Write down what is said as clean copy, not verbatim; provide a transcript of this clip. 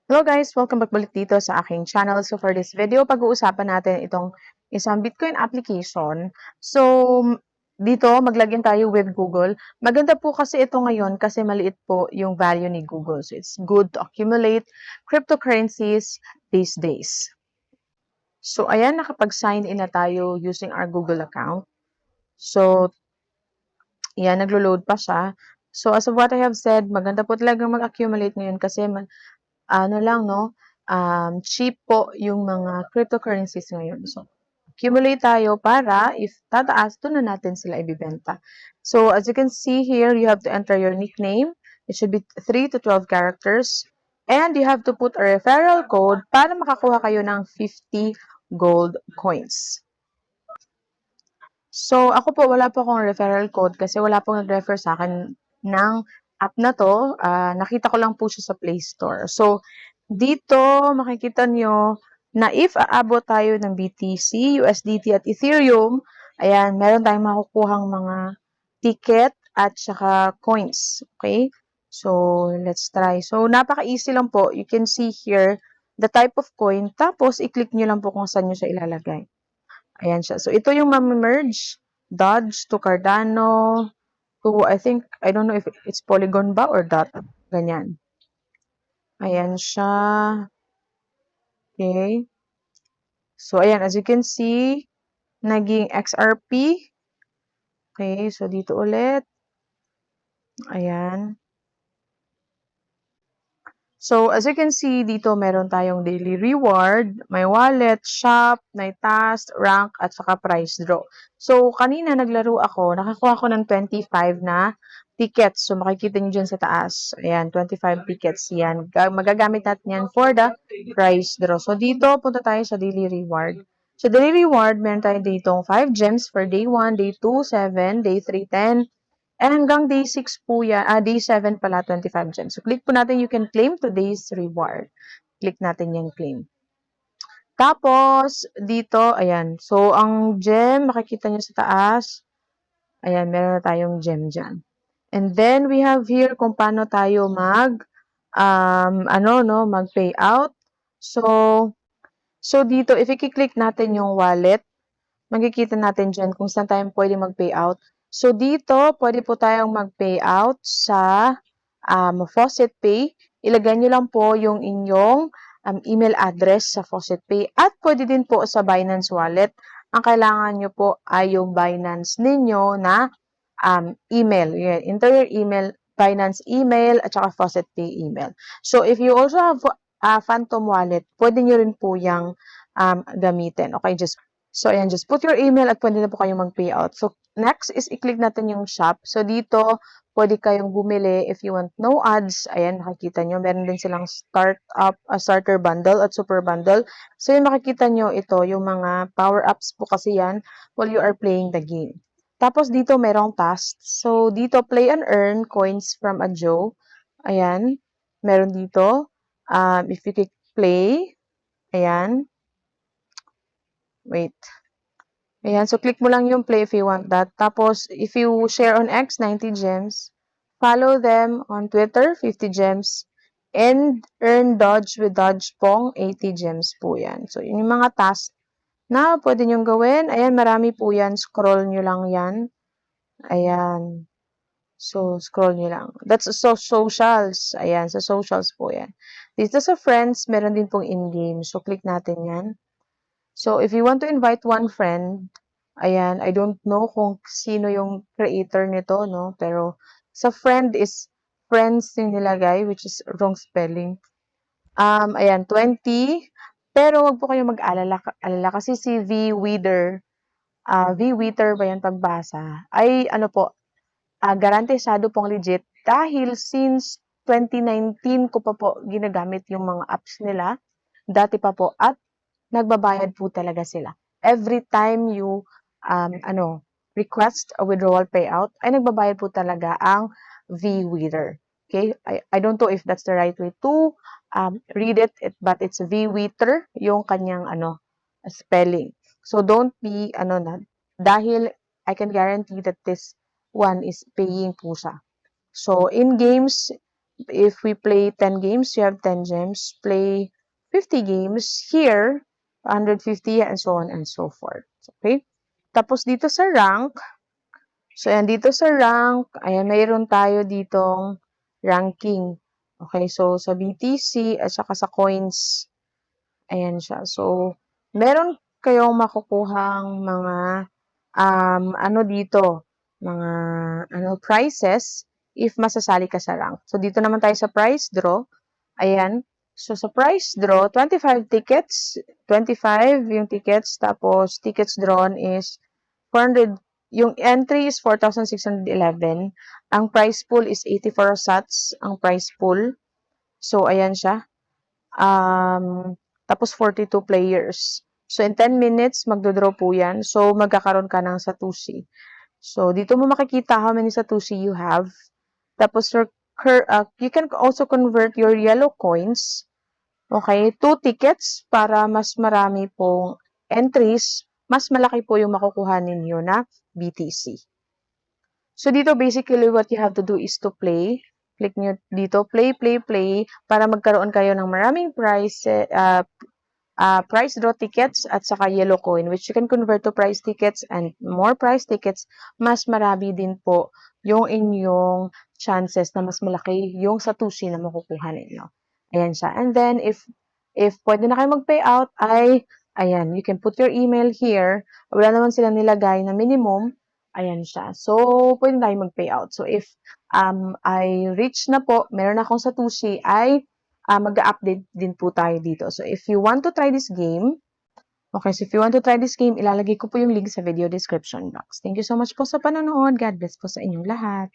Hello guys! Welcome back balik dito sa aking channel. So for this video, pag-uusapan natin itong isang Bitcoin application. So dito, maglagin tayo with Google. Maganda po kasi ito ngayon kasi maliit po yung value ni Google. So it's good to accumulate cryptocurrencies these days. So ayan, nakapag-sign in na tayo using our Google account. So yan, naglo-load pa siya. So as of what I have said, maganda po talaga mag-accumulate ngayon kasi ano lang 'no, cheap po yung mga cryptocurrencies ngayon. So, accumulate tayo para if tataas, dun na natin sila ibebenta. So, as you can see here, you have to enter your nickname. It should be 3 to 12 characters. And you have to put a referral code para makakuha kayo ng 50 gold coins. So, ako po, wala po akong referral code kasi wala pong nag-refer sa akin ng app na to. Nakita ko lang po siya sa Play Store. So, dito makikita nyo na if aabot tayo ng BTC, USDT at Ethereum, ayan, meron tayong makukuhang mga ticket at saka coins. Okay? So, let's try. So, napaka-easy lang po. You can see here the type of coin. Tapos, i-click nyo lang po kung saan nyo siya ilalagay. Ayan siya. So, ito yung ma-merge. Dodge to Cardano to, I don't know if it's Polygon ba or dot. Ganyan. Ayan siya. Okay. So, ayan. As you can see, naging XRP. Okay. So, dito ulit. Ayan. So, as you can see, dito meron tayong daily reward, may wallet, shop, may task, rank, at saka price draw. So, kanina naglaro ako, nakakuha ko ng 25 na tickets. So, makikita nyo dyan sa taas. Ayan, 25 tickets yan. Magagamit natin yan for the price draw. So, dito, punta tayo sa daily reward. So, daily reward, meron tayo dito 5 gems for day 1, day 2, 7, day 3, 10, and hanggang day 6 po yan, day 7 pala, 25 gems. So, click po natin, you can claim today's reward. Click natin yung claim. Tapos, dito, ayan. So, ang gem, makikita nyo sa taas. Ayan, meron na tayong gem dyan. And then, we have here kung paano tayo mag-payout. So, dito, if i-click natin yung wallet, makikita natin dyan kung saan tayo pwede mag-payout. So, dito, pwede po tayong mag-payout sa Faucet Pay. Ilagay nyo lang po yung inyong email address sa Faucet Pay. At pwede din po sa Binance Wallet. Ang kailangan nyo po ay yung Binance ninyo na email. Enter your email, Binance email, at saka Faucet Pay email. So, if you also have Phantom Wallet, pwede nyo rin po yung gamitin. Okay, So, ayan, just put your email at pwede na po kayong mag-payout. So, next is i-click natin yung shop. So, dito, pwede kayong bumili if you want no ads. Ayan, makikita nyo. Meron din silang starter bundle at super bundle. So, yung makikita nyo, ito, yung mga power-ups po kasi yan while you are playing the game. Tapos, dito, merong tasks. So, dito, play and earn coins from a Joe. Ayan, meron dito. If you click play, ayan, wait. Ayan, so click mo lang yung play if you want that. Tapos, if you share on X, 90 gems. Follow them on Twitter, 50 gems. And earn Dodge with Dodge Pong, 80 gems po yan. So, yun yung mga tasks na pwede nyong gawin. Ayan, marami po yan. Scroll nyo lang yan. Ayan. So, scroll nyo lang. That's so socials. Ayan, sa socials po yan. Dito sa friends, meron din pong in-game. So, click natin yan. So, if you want to invite one friend, ayan, I don't know kung sino yung creator nito, no? Pero, sa friend is friends yung nilagay, which is wrong spelling. Ayan, 20. Pero, wag po kayong mag-alala kasi si V. Wither, V. Wither ba yan pagbasa? Ay, ano po, garantisado pong legit dahil since 2019 ko pa po ginagamit yung mga apps nila. Dati pa po. At nagbabayad po talaga sila. Every time you request a withdrawal payout, ay nagbabayad po talaga ang V-Wither. Okay? I don't know if that's the right way to read it, but it's V-Wither, yung kanyang spelling. So, don't be, dahil I can guarantee that this one is paying po siya. So, in games, if we play 10 games, you have 10 gems. Play 50 games, here, 150, and so on and so forth. Okay? Tapos dito sa rank, so ayan, dito sa rank, ayan, mayroon tayo ditong ranking. Okay, so sa BTC at saka sa coins, ayan siya. So, meron kayong makukuhang mga ano dito, mga prizes if masasali ka sa rank. So, dito naman tayo sa prize draw. Ayan. So, sa prize draw, 25 tickets. 25 yung tickets. Tapos, tickets drawn is 400. Yung entry is 4,611. Ang prize pool is 84 sats. Ang prize pool. So, ayan siya. Tapos 42 players. So, in 10 minutes, magdodraw po yan. So, magkakaroon ka ng Satoshi. So, dito mo makikita how many Satoshi you have. Tapos, you can also convert your yellow coins. Okay, 2 tickets para mas marami pong entries. Mas malaki po yung makukuha ninyo na BTC. So, dito basically what you have to do is to play. Click nyo dito, play, para magkaroon kayo ng maraming prize draw tickets at saka yellow coin, which you can convert to prize tickets, and more prize tickets, mas marami din po yung inyong chances na mas malaki yung Satoshi na makukuha ninyo. Ayan siya. And then, if pwede na kayo mag-payout, ayan, you can put your email here. Wala naman silang nilagay na minimum. Ayan siya. So, pwede na kayo mag-payout. So, if I reach na po, meron akong Satoshi, mag-update din po tayo dito. So, if you want to try this game, ilalagay ko po yung link sa video description box. Thank you so much po sa panonood. God bless po sa inyong lahat.